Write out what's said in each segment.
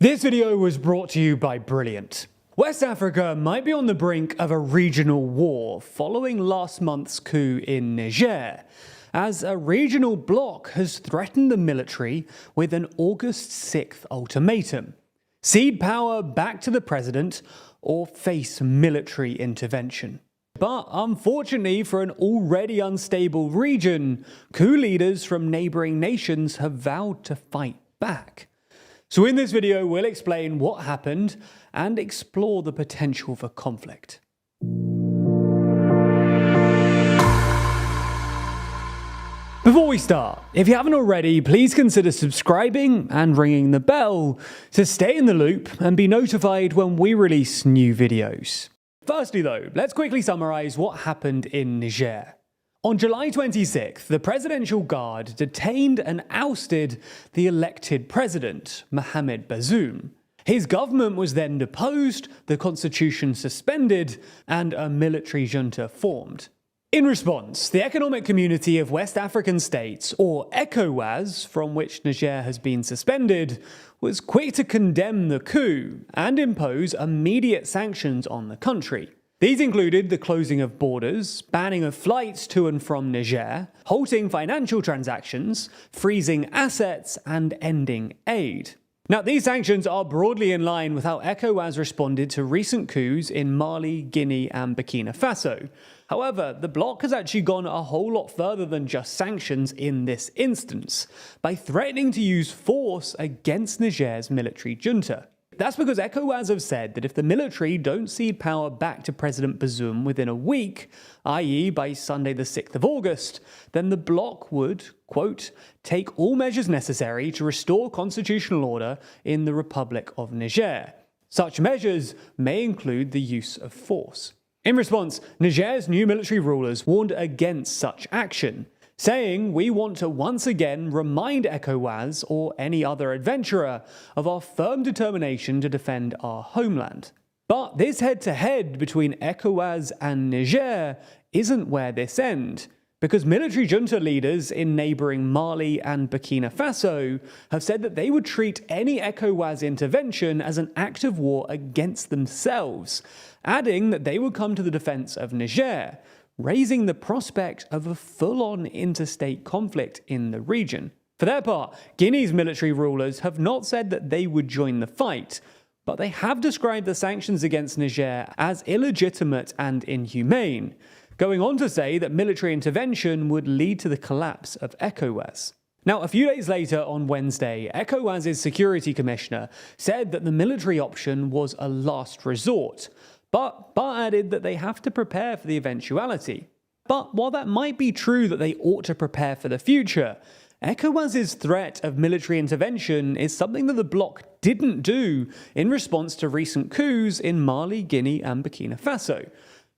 This video was brought to you by Brilliant. West Africa might be on the brink of a regional war following last month's coup in Niger, as a regional bloc has threatened the military with an August 6th ultimatum: cede power back to the president or face military intervention. But unfortunately for an already unstable region, coup leaders from neighbouring nations have vowed to fight back. So in this video, we'll explain what happened and explore the potential for conflict. Before we start, if you haven't already, please consider subscribing and ringing the bell to stay in the loop and be notified when we release new videos. Firstly though, let's quickly summarise what happened in Niger. On July 26th, the Presidential Guard detained and ousted the elected president, Mohamed Bazoum. His government was then deposed, the constitution suspended, and a military junta formed. In response, the Economic Community of West African States, or ECOWAS, from which Niger has been suspended, was quick to condemn the coup and impose immediate sanctions on the country. These included the closing of borders, banning of flights to and from Niger, halting financial transactions, freezing assets, and ending aid. Now, these sanctions are broadly in line with how ECOWAS responded to recent coups in Mali, Guinea, and Burkina Faso. However, the bloc has actually gone a whole lot further than just sanctions in this instance, by threatening to use force against Niger's military junta. That's because ECOWAS have said that if the military don't cede power back to President Bazoum within a week, i.e. by Sunday the 6th of August, then the bloc would, quote, take all measures necessary to restore constitutional order in the Republic of Niger. Such measures may include the use of force. In response, Niger's new military rulers warned against such action, saying we want to once again remind ECOWAS or any other adventurer of our firm determination to defend our homeland. But this head-to-head between ECOWAS and Niger isn't where this ends, because military junta leaders in neighbouring Mali and Burkina Faso have said that they would treat any ECOWAS intervention as an act of war against themselves, adding that they would come to the defence of Niger, raising the prospect of a full-on interstate conflict in the region. For their part, Guinea's military rulers have not said that they would join the fight, but they have described the sanctions against Niger as illegitimate and inhumane, going on to say that military intervention would lead to the collapse of ECOWAS. Now, a few days later, on Wednesday, ECOWAS's security commissioner said that the military option was a last resort, but added that they have to prepare for the eventuality. But while that might be true that they ought to prepare for the future, ECOWAS's threat of military intervention is something that the bloc didn't do in response to recent coups in Mali, Guinea, and Burkina Faso.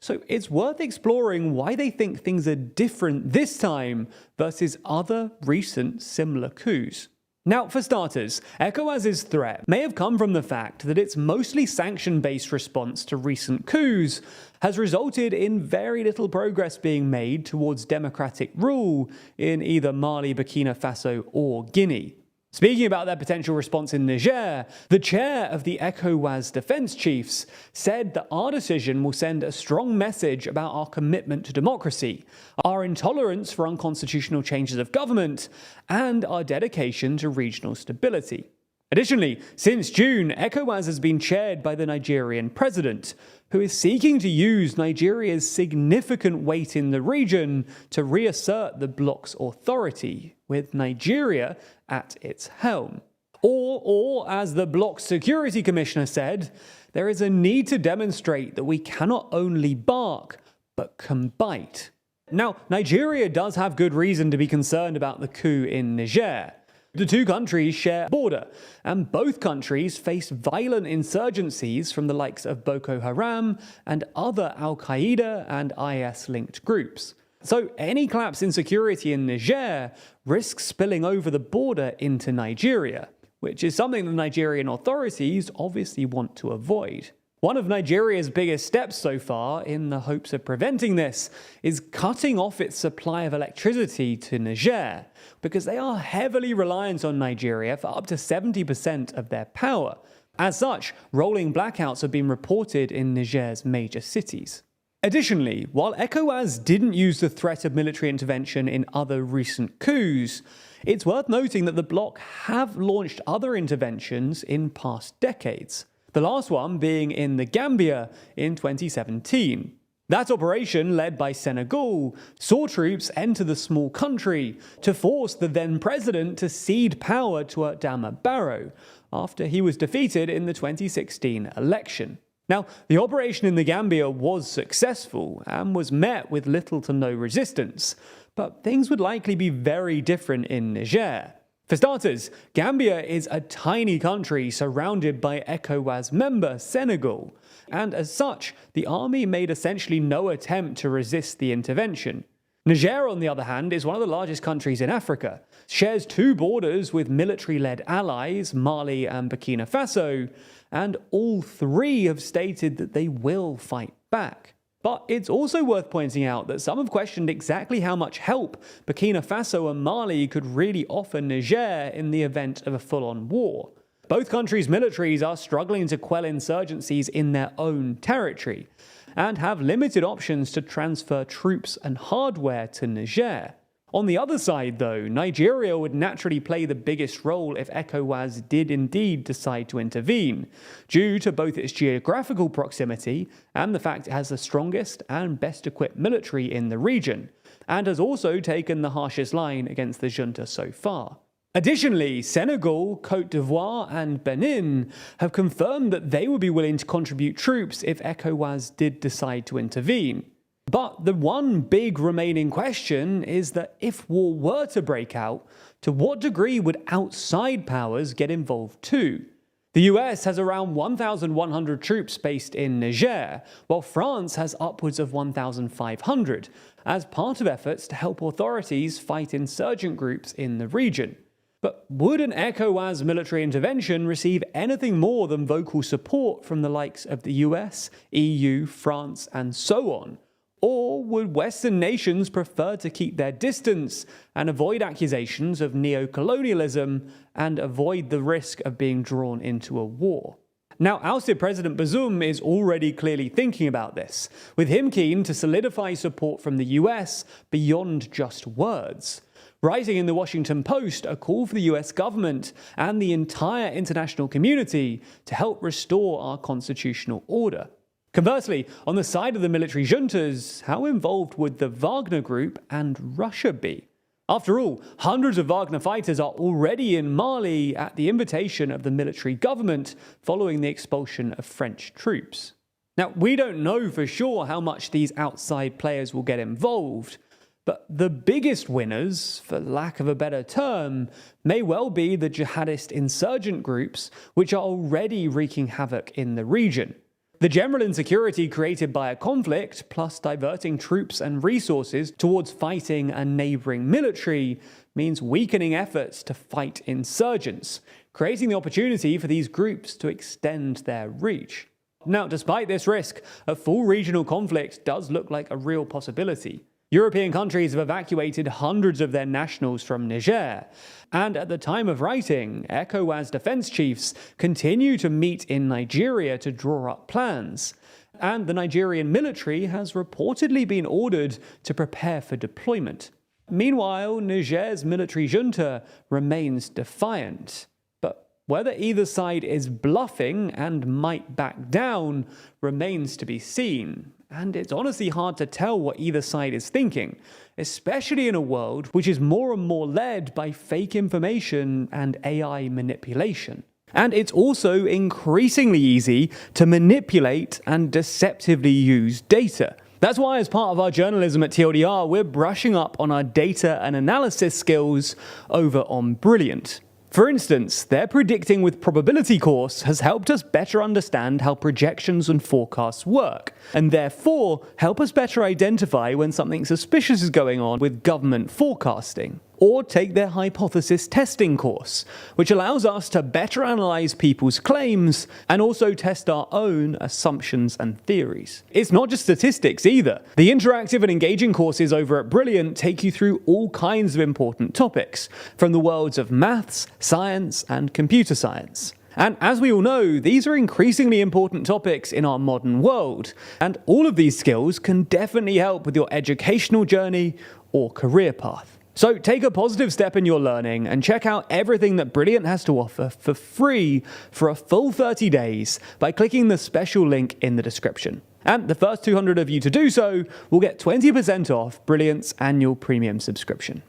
So it's worth exploring why they think things are different this time versus other recent similar coups. Now, for starters, ECOWAS's threat may have come from the fact that its mostly sanction-based response to recent coups has resulted in very little progress being made towards democratic rule in either Mali, Burkina Faso, or Guinea. Speaking about their potential response in Niger, the chair of the ECOWAS defense chiefs said that our decision will send a strong message about our commitment to democracy, our intolerance for unconstitutional changes of government, and our dedication to regional stability. Additionally, since June, ECOWAS has been chaired by the Nigerian president, who is seeking to use Nigeria's significant weight in the region to reassert the bloc's authority, with Nigeria at its helm. Or as the bloc's security commissioner said, there is a need to demonstrate that we cannot only bark, but can bite. Now, Nigeria does have good reason to be concerned about the coup in Niger. The two countries share a border, and both countries face violent insurgencies from the likes of Boko Haram and other Al-Qaeda and IS-linked groups. So any collapse in security in Niger risks spilling over the border into Nigeria, which is something the Nigerian authorities obviously want to avoid. One of Nigeria's biggest steps so far, in the hopes of preventing this, is cutting off its supply of electricity to Niger, because they are heavily reliant on Nigeria for up to 70% of their power. As such, rolling blackouts have been reported in Niger's major cities. Additionally, while ECOWAS didn't use the threat of military intervention in other recent coups, it's worth noting that the bloc have launched other interventions in past decades, the last one being in the Gambia in 2017. That operation, led by Senegal, saw troops enter the small country to force the then president to cede power to Adama Barrow after he was defeated in the 2016 election. Now, the operation in the Gambia was successful and was met with little to no resistance, but things would likely be very different in Niger. For starters, Gambia is a tiny country surrounded by ECOWAS member Senegal, and as such, the army made essentially no attempt to resist the intervention. Niger, on the other hand, is one of the largest countries in Africa, shares two borders with military-led allies, Mali and Burkina Faso, and all three have stated that they will fight back. But it's also worth pointing out that some have questioned exactly how much help Burkina Faso and Mali could really offer Niger in the event of a full-on war. Both countries' militaries are struggling to quell insurgencies in their own territory, and have limited options to transfer troops and hardware to Niger. On the other side, though, Nigeria would naturally play the biggest role if ECOWAS did indeed decide to intervene, due to both its geographical proximity and the fact it has the strongest and best equipped military in the region, and has also taken the harshest line against the junta so far. Additionally, Senegal, Côte d'Ivoire and Benin have confirmed that they would be willing to contribute troops if ECOWAS did decide to intervene. But the one big remaining question is that if war were to break out, to what degree would outside powers get involved too? The US has around 1,100 troops based in Niger, while France has upwards of 1,500, as part of efforts to help authorities fight insurgent groups in the region. But would an ECOWAS military intervention receive anything more than vocal support from the likes of the US, EU, France, and so on? Or would Western nations prefer to keep their distance and avoid accusations of neo-colonialism and avoid the risk of being drawn into a war? Now, ousted President Bazoum is already clearly thinking about this, with him keen to solidify support from the US beyond just words, writing in the Washington Post a call for the US government and the entire international community to help restore our constitutional order. Conversely, on the side of the military juntas, how involved would the Wagner Group and Russia be? After all, hundreds of Wagner fighters are already in Mali at the invitation of the military government following the expulsion of French troops. Now, we don't know for sure how much these outside players will get involved, but the biggest winners, for lack of a better term, may well be the jihadist insurgent groups, which are already wreaking havoc in the region. The general insecurity created by a conflict, plus diverting troops and resources towards fighting a neighboring military, means weakening efforts to fight insurgents, creating the opportunity for these groups to extend their reach. Now, despite this risk, a full regional conflict does look like a real possibility. European countries have evacuated hundreds of their nationals from Niger, and at the time of writing, ECOWAS defense chiefs continue to meet in Nigeria to draw up plans, and the Nigerian military has reportedly been ordered to prepare for deployment. Meanwhile, Niger's military junta remains defiant, but whether either side is bluffing and might back down remains to be seen. And it's honestly hard to tell what either side is thinking, especially in a world which is more and more led by fake information and AI manipulation. And it's also increasingly easy to manipulate and deceptively use data. That's why, as part of our journalism at TLDR, we're brushing up on our data and analysis skills over on Brilliant. For instance, their predicting with probability course has helped us better understand how projections and forecasts work, and therefore help us better identify when something suspicious is going on with government forecasting. or take their hypothesis testing course, which allows us to better analyze people's claims and also test our own assumptions and theories. It's not just statistics either. The interactive and engaging courses over at Brilliant take you through all kinds of important topics, from the worlds of maths, science, and computer science. And as we all know, these are increasingly important topics in our modern world, and all of these skills can definitely help with your educational journey or career path. So take a positive step in your learning and check out everything that Brilliant has to offer for free for a full 30 days by clicking the special link in the description. And the first 200 of you to do so will get 20% off Brilliant's annual premium subscription.